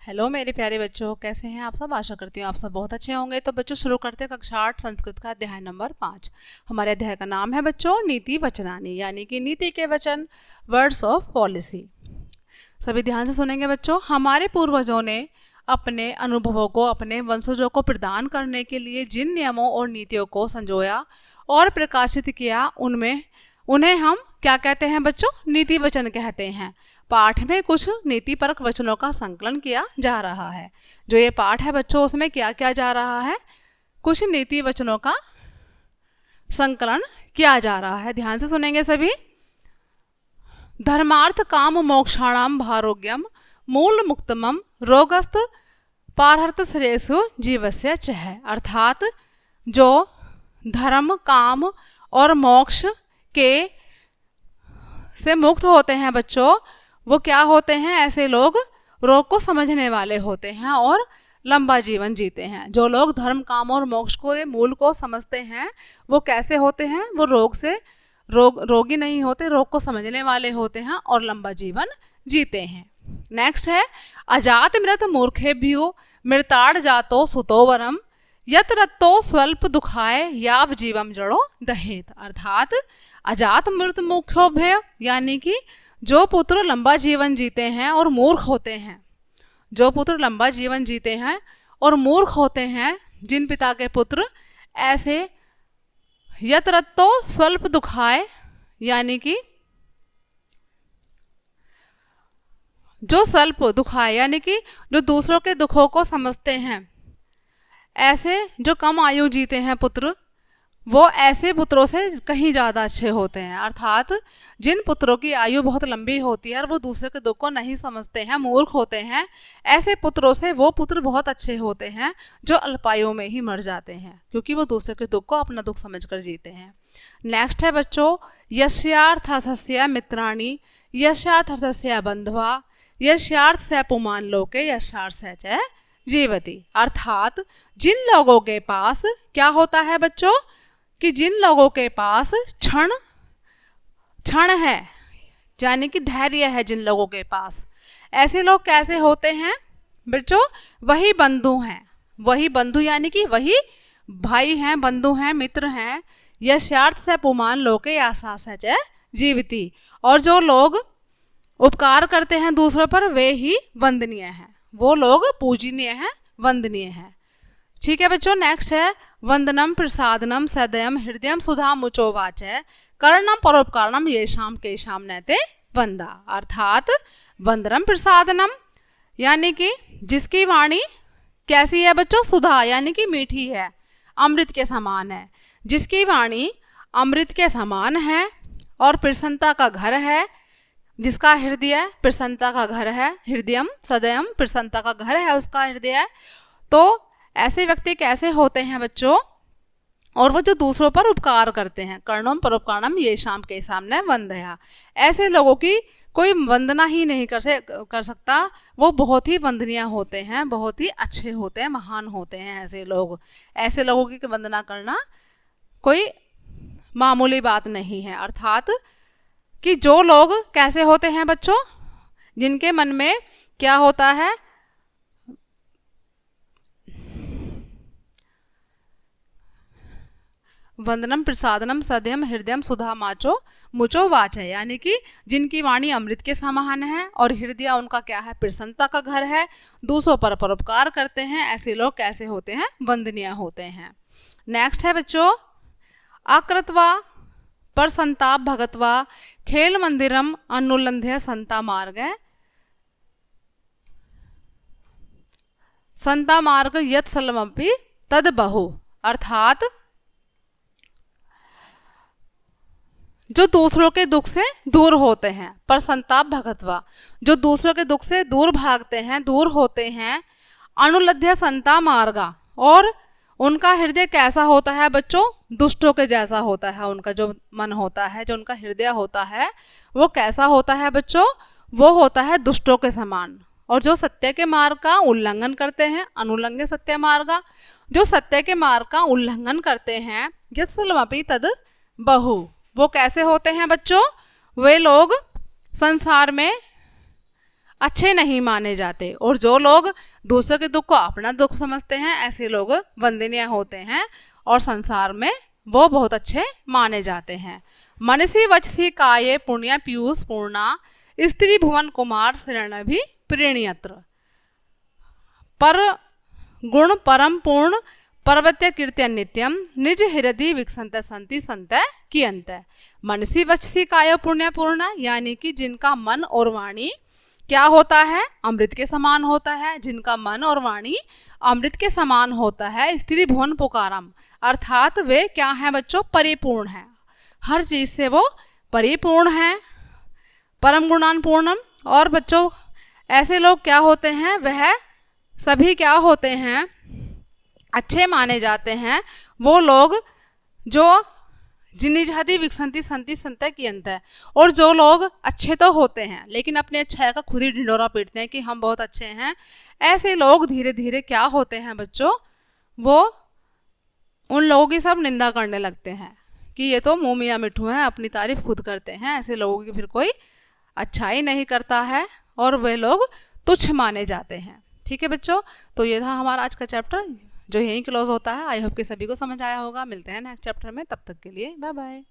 Hello मेरे प्यारे बच्चों, कैसे हैं आप सब। आशा करती हूँ आप सब बहुत अच्छे होंगे। तो बच्चों शुरू करते हैं कक्षा 8 संस्कृत का अध्याय नंबर 5। हमारे अध्याय का नाम है बच्चों नीति वचनानि, यानी कि नीति के वचन, वर्ड्स ऑफ पॉलिसी। सभी ध्यान से सुनेंगे बच्चों। हमारे पूर्वजों ने अपने अनुभवों को अपने वंशजों को प्रदान करने के लिए जिन नियमों और नीतियों को संजोया और प्रकाशित किया, उन्हें हम क्या कहते हैं बच्चों? नीति वचन कहते हैं। पाठ में कुछ नीतिपरक वचनों का संकलन किया जा रहा है। जो ये पाठ है बच्चों, उसमें क्या किया जा रहा है? कुछ नीति वचनों का संकलन किया जा रहा है। ध्यान से सुनेंगे सभी। धर्मार्थ काम मोक्षाणाम भारोग्यम मूल मुक्तमम रोगस्त पारहर्थ श्रेयसु जीवस्य च है। अर्थात जो धर्म, काम और मोक्ष के से मुक्त होते हैं बच्चों, वो क्या होते हैं? ऐसे लोग रोग को समझने वाले होते हैं और लंबा जीवन जीते हैं। जो लोग धर्म, काम और मोक्ष को मूल को समझते हैं, वो कैसे होते हैं? वो रोगी नहीं होते, रोग को समझने वाले होते हैं और लंबा जीवन जीते हैं। नेक्स्ट है अजात मृत मूर्खेभ्यो मृताड़ जातो सुतोवरम यत रत्तो स्वल्प दुखाय याव जीवम जड़ो दहेत। अर्थात अजात मृत मूर्खोभ्य, यानी कि जो पुत्र लंबा जीवन जीते हैं और मूर्ख होते हैं, जो पुत्र लंबा जीवन जीते हैं और मूर्ख होते हैं, जिन पिता के पुत्र ऐसे यत रत्तो स्वल्प दुखाय, यानी कि जो स्वल्प दुखाय यानी कि जो दूसरों के दुखों को समझते हैं, ऐसे जो कम आयु जीते हैं पुत्र, वो ऐसे पुत्रों से कहीं ज़्यादा अच्छे होते हैं। अर्थात जिन पुत्रों की आयु बहुत लंबी होती है और वो दूसरे के दुख को नहीं समझते हैं, मूर्ख होते हैं, ऐसे पुत्रों से वो पुत्र बहुत अच्छे होते हैं जो अल्पायु में ही मर जाते हैं, क्योंकि वो दूसरे के दुख को अपना दुख समझकर जीते हैं। नेक्स्ट है बच्चों यस्यार्थस्य मित्राणि यस्यार्थस्य बंधवा यस्यार्थ से पुमान लोके यस्यार्थ से जीवति। अर्थात जिन लोगों के पास क्या होता है बच्चों कि जिन लोगों के पास क्षण है, यानी कि धैर्य है, जिन लोगों के पास, ऐसे लोग कैसे होते हैं बच्चों? वही बंधु हैं। वही बंधु यानी कि वही भाई हैं, बंधु हैं, मित्र हैं। यस्यार्थ से पुमान लोके यस्यार्थ से जीवति। और जो लोग उपकार करते हैं दूसरों पर, वे ही वंदनीय हैं, वो लोग पूजनीय हैं, वंदनीय हैं। ठीक है बच्चों। नेक्स्ट है वंदनम प्रसादनम सदयम हृदयम सुधा मुचो वाचय कर्णम परोपकारणम येषाम केषाम नैते वंदा। अर्थात वंदनम प्रसादनम, यानी कि जिसकी वाणी कैसी है बच्चों? सुधा, यानी कि मीठी है, अमृत के समान है। जिसकी वाणी अमृत के समान है और प्रसन्नता का घर है, जिसका हृदय प्रसन्नता का घर है, हृदयम सदयम प्रसन्नता का घर है उसका हृदय। तो ऐसे व्यक्ति कैसे होते हैं बच्चों? और वो जो दूसरों पर उपकार करते हैं, कर्णम परोपकारणम येषाम केषाम न वंदया। ऐसे लोगों की कोई वंदना ही नहीं कर सकता, वो बहुत ही वंदनीय होते हैं, बहुत ही अच्छे होते हैं, महान होते हैं ऐसे लोग। ऐसे लोगों की वंदना करना कोई मामूली बात नहीं है। अर्थात कि जो लोग कैसे होते हैं बच्चों? जिनके मन में क्या होता है? वंदनम प्रसादनम सदयम हृदयम सुधा माचो मुचो वाच है, यानी कि जिनकी वाणी अमृत के समान है और हृदय उनका क्या है? प्रसन्नता का घर है, दूसरों पर परोपकार करते हैं। ऐसे लोग कैसे होते हैं? वंदनीय होते हैं। नेक्स्ट है बच्चों आकृतवा पर संताप भगतवा खेल मंदिरम अनुलंध्य संता मार्ग संता मार्ग यत सलमपि तद बहु। अर्थात जो दूसरों के दुख से दूर होते हैं, पर संताप भगतवा, जो दूसरों के दुख से दूर भागते हैं, दूर होते हैं। अनुलध्य संता मार्गा, और उनका हृदय कैसा होता है बच्चों? दुष्टों के जैसा होता है। उनका जो मन होता है, जो उनका हृदय होता है, वो कैसा होता है बच्चों? वो होता है दुष्टों के समान। और जो सत्य के मार्ग का उल्लंघन करते हैं, अनुलंघ्य सत्य मार्गा, जो सत्य के मार्ग का उल्लंघन करते हैं, यत्सलमपि तद बहु, वो कैसे होते हैं बच्चों? वे लोग संसार में अच्छे नहीं माने जाते। और जो लोग दूसरों के दुख को अपना दुख समझते हैं, ऐसे लोग वंदनीय होते हैं और संसार में वो बहुत अच्छे माने जाते हैं। मनसी वचसी काये पुण्य पीयूष पूर्णा, स्त्री भुवन कुमार शरणभि प्रणीयत्र। पर गुण परम पूर्ण पर्वत्य कीर्त्य नित्यम, निज हृदय विकसंत संति संत कियंत। मनसी वचसी काय पुण्य पूर्ण, यानी कि जिनका मन और वाणी क्या होता है, अमृत के समान होता है। जिनका मन और वाणी अमृत के समान होता है। स्त्री भुवन पुकारम, अर्थात वे क्या है बच्चों, परिपूर्ण है, हर चीज से वो परिपूर्ण है। परम गुणान पूर्णम, और बच्चों ऐसे लोग क्या होते हैं, वह सभी क्या होते हैं, अच्छे माने जाते हैं। वो लोग जो जिन्निज हति विकसंती संति संत कियंत है। और जो लोग अच्छे तो होते हैं लेकिन अपने अच्छाई का खुद ही ढिंडोरा पीटते हैं कि हम बहुत अच्छे हैं, ऐसे लोग धीरे धीरे क्या होते हैं बच्चों, वो उन लोगों की सब निंदा करने लगते हैं कि ये तो मुंह मियाँ मिट्ठू हैं, अपनी तारीफ खुद करते हैं। ऐसे लोगों की फिर कोई अच्छाई नहीं करता है और वे लोग तुच्छ माने जाते हैं। ठीक है बच्चों, तो ये था हमारा आज का चैप्टर जो यहीं क्लोज होता है। आई होप कि सभी को समझ आया होगा। मिलते हैं नेक्स्ट चैप्टर में, तब तक के लिए बाय बाय।